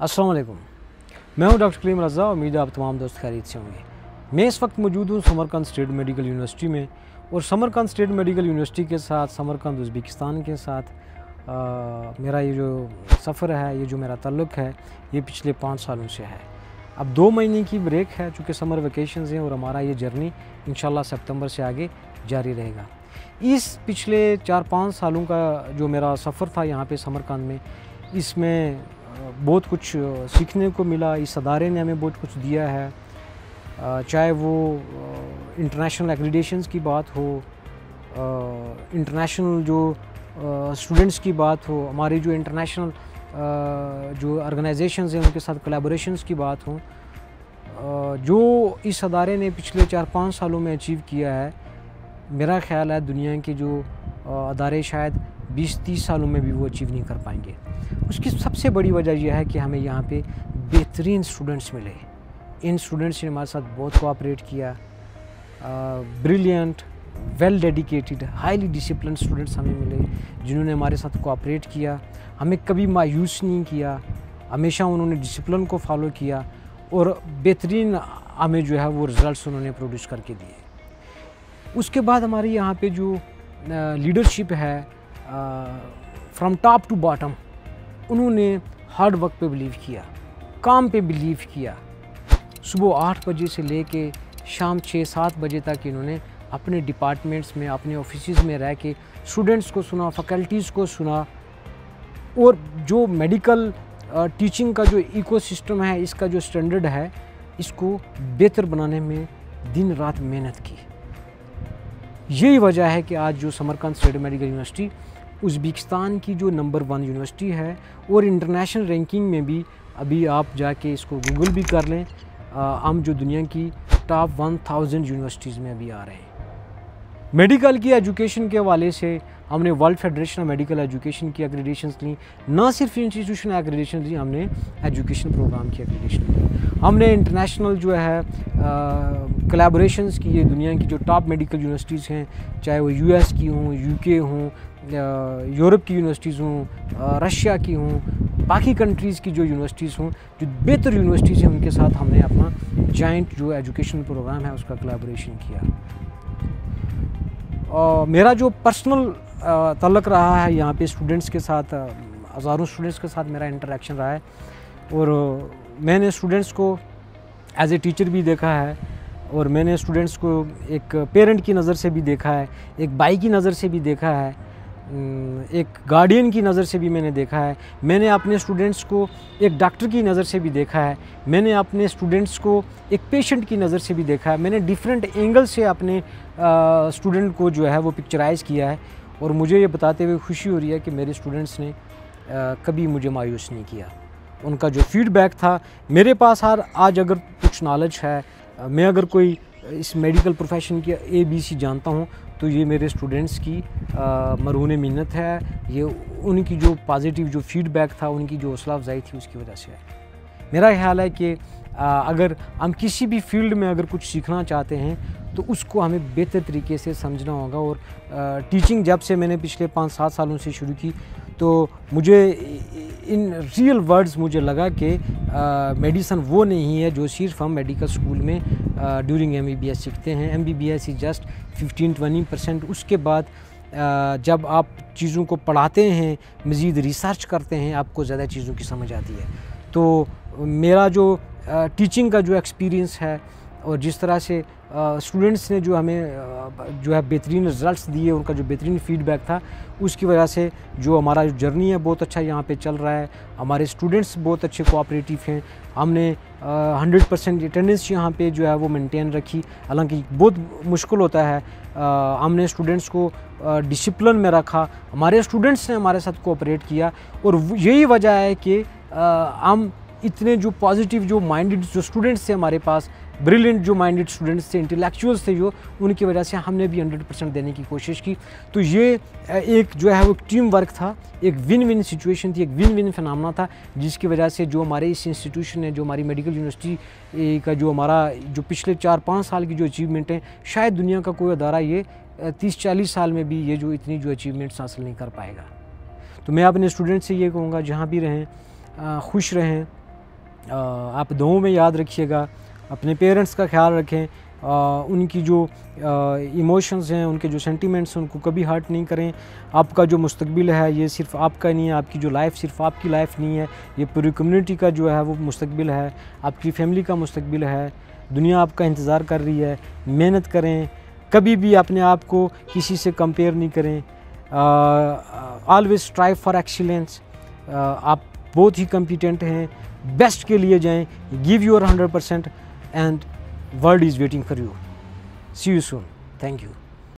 अस्सलाम वालेकुम। मैं हूं डॉक्टर कलीम रज़ा। उम्मीद है आप तमाम दोस्त खैरियत से होंगे। मैं इस वक्त मौजूद हूं समरकंद स्टेट मेडिकल यूनिवर्सिटी में, और समरकंद स्टेट मेडिकल यूनिवर्सिटी के साथ समरकंद उज़्बेकिस्तान के साथ मेरा ये जो सफ़र है, ये जो मेरा ताल्लुक़ है, ये पिछले 5 सालों से है। अब 2 महीने की ब्रेक है चूँकि समर वेकेशंस हैं, और हमारा ये जर्नी इंशाल्लाह सितंबर से आगे जारी रहेगा। इस पिछले 4-5 सालों का जो मेरा सफ़र था यहाँ पे समरकंद में, इसमें बहुत कुछ सीखने को मिला। इस अदारे ने हमें बहुत कुछ दिया है, चाहे वो इंटरनेशनल एक्रीडेशंस की बात हो, इंटरनेशनल जो स्टूडेंट्स की बात हो, हमारी जो इंटरनेशनल जो ऑर्गेनाइजेशंस हैं उनके साथ कोलैबोरेशंस की बात हो। जो इस अदारे ने पिछले 4-5 सालों में अचीव किया है, मेरा ख़्याल है दुनिया के जो अदारे शायद 20-30 सालों में भी वो अचीव नहीं कर पाएंगे। उसकी सबसे बड़ी वजह यह है कि हमें यहाँ पे बेहतरीन स्टूडेंट्स मिले। इन स्टूडेंट्स ने हमारे साथ बहुत कोऑपरेट किया। Brilliant, well dedicated, highly discipline students हमें मिले, जिन्होंने हमारे साथ कोऑपरेट किया, हमें कभी मायूस नहीं किया। हमेशा उन्होंने डिसिप्लिन को फॉलो किया, और बेहतरीन हमें जो है वो रिज़ल्ट्स उन्होंने प्रोड्यूस करके दिए। उसके बाद हमारे यहाँ पे जो लीडरशिप है, फ्रॉम टॉप टू बॉटम, उन्होंने हार्ड वर्क पे बिलीव किया, काम पे बिलीव किया। सुबह 8 बजे से लेके शाम 6-7 बजे तक इन्होंने अपने डिपार्टमेंट्स में, अपने ऑफिसेज़ में रह के स्टूडेंट्स को सुना, फैकल्टीज़ को सुना, और जो मेडिकल टीचिंग का जो इकोसिस्टम है, इसका जो स्टैंडर्ड है, इसको बेहतर बनाने में दिन रात मेहनत की। यही वजह है कि आज जो Samarkand state medical university Uzbekistan की जो नंबर 1 यूनिवर्सिटी है, और इंटरनेशनल रैंकिंग में भी, अभी आप जाके इसको गूगल भी कर लें, हम जो दुनिया की टॉप 1000 यूनिवर्सिटीज़ में अभी आ रहे हैं। मेडिकल की एजुकेशन के हवाले से हमने world federation of medical education की एक्रीडेशंस ली। ना सिर्फ इंस्टीट्यूशन एक्रीडेशन ली, हमने एजुकेशन प्रोग्राम की एक्रीडेशन ली। हमने इंटरनेशनल जो है कोलैबोरेशंस की, ये दुनिया की जो टॉप मेडिकल यूनिवर्सिटीज़ हैं, चाहे वो यूएस की हों, यूके हों, यूरोप की यूनिवर्सिटीज़ हों, रशिया की हों, बाकी कंट्रीज़ की जो यूनिवर्सिटीज़ हों, जो बेहतर यूनिवर्सिटीज़ हैं, उनके साथ हमने अपना जॉइंट जो एजुकेशन प्रोग्राम है उसका कोलैबोरेशन किया। मेरा जो पर्सनल ताल्लुक़ रहा है यहाँ पे स्टूडेंट्स के साथ, हज़ारों स्टूडेंट्स के साथ मेरा इंटरेक्शन रहा है, और मैंने स्टूडेंट्स को एज ए टीचर भी देखा है, और मैंने स्टूडेंट्स को एक पेरेंट की नज़र से भी देखा है, एक भाई की नज़र से भी देखा है, एक गार्डियन की नज़र से भी मैंने देखा है। मैंने अपने स्टूडेंट्स को एक डॉक्टर की नज़र से भी देखा है। मैंने अपने स्टूडेंट्स को एक पेशेंट की नज़र से भी देखा है। मैंने डिफरेंट एंगल से अपने स्टूडेंट को जो है वो पिक्चराइज़ किया है, और मुझे ये बताते हुए खुशी हो रही है कि मेरे स्टूडेंट्स ने कभी मुझे मायूस नहीं किया। उनका जो फीडबैक था मेरे पास, आज अगर कुछ नॉलेज है, मैं अगर कोई इस मेडिकल प्रोफेशन की ABC जानता हूँ, तो ये मेरे स्टूडेंट्स की मरहून मिन्नत है। ये उनकी जो पॉजिटिव जो फीडबैक था, उनकी जो हौसला अफजाई थी, उसकी वजह से है। मेरा ख्याल है कि अगर हम किसी भी फील्ड में अगर कुछ सीखना चाहते हैं, तो उसको हमें बेहतर तरीके से समझना होगा। और टीचिंग जब से मैंने पिछले 5-7 सालों से शुरू की, तो मुझे इन रियल वर्ड्स मुझे लगा कि मेडिसिन वो नहीं है जो सिर्फ हम मेडिकल स्कूल में ड्यूरिंग MBBS सीखते हैं। MBBS is just 15-20%। उसके बाद जब आप चीज़ों को पढ़ाते हैं, मज़ीद रिसर्च करते हैं, आपको ज़्यादा चीज़ों की समझ आती है। तो मेरा जो टीचिंग का जो एक्सपीरियंस है, और जिस तरह से स्टूडेंट्स ने जो हमें जो है बेहतरीन रिज़ल्ट्स दिए, उनका जो बेहतरीन फीडबैक था, उसकी वजह से जो हमारा जो जर्नी है बहुत अच्छा यहाँ पे चल रहा है। हमारे स्टूडेंट्स बहुत अच्छे कोऑपरेटिव हैं। हमने 100% अटेंडेंस यहाँ पे जो है वो मेंटेन रखी, हालांकि बहुत मुश्किल होता है। हमने स्टूडेंट्स को डिसिप्लिन में रखा, हमारे स्टूडेंट्स ने हमारे साथ कोऑपरेट किया, और यही वजह है कि हम इतने जो पॉजिटिव जो माइंडेड जो स्टूडेंट्स थे हमारे पास, ब्रिलियंट जो माइंडेड स्टूडेंट्स थे, इंटेलेक्चुअल्स थे, जो उनकी वजह से हमने भी 100% देने की कोशिश की। तो ये एक जो है वो टीम वर्क था, एक विन विन सिचुएशन थी, एक विन विन फिनोमेना था, जिसकी वजह से जो हमारे इस इंस्टीट्यूशन है, जो हमारी मेडिकल यूनिवर्सिटी का जो हमारा जो पिछले 4-5 साल की जो अचीवमेंट है, शायद दुनिया का कोई अदारा ये 30-40 साल में भी ये जो इतनी जो अचीवमेंट्स हासिल नहीं कर पाएगा। तो मैं अपने स्टूडेंट से ये कहूँगा, जहाँ भी रहें खुश रहें, आप दुआओं में याद रखिएगा, अपने पेरेंट्स का ख्याल रखें, उनकी जो इमोशंस हैं, उनके जो सेंटिमेंट्स हैं, उनको कभी हर्ट नहीं करें। आपका जो मुस्तकबिल है ये सिर्फ आपका नहीं है, आपकी जो लाइफ सिर्फ आपकी लाइफ नहीं है, ये पूरी कम्युनिटी का जो है वो मुस्तकबिल है, आपकी फैमिली का मुस्तकबिल है। दुनिया आपका इंतज़ार कर रही है। मेहनत करें, कभी भी अपने आप को किसी से कंपेयर नहीं करें। Always strive for excellence. आप बहुत ही कॉम्पिटेंट हैं, बेस्ट के लिए जाएं, give your 100% and world is waiting for you. See you soon. Thank you.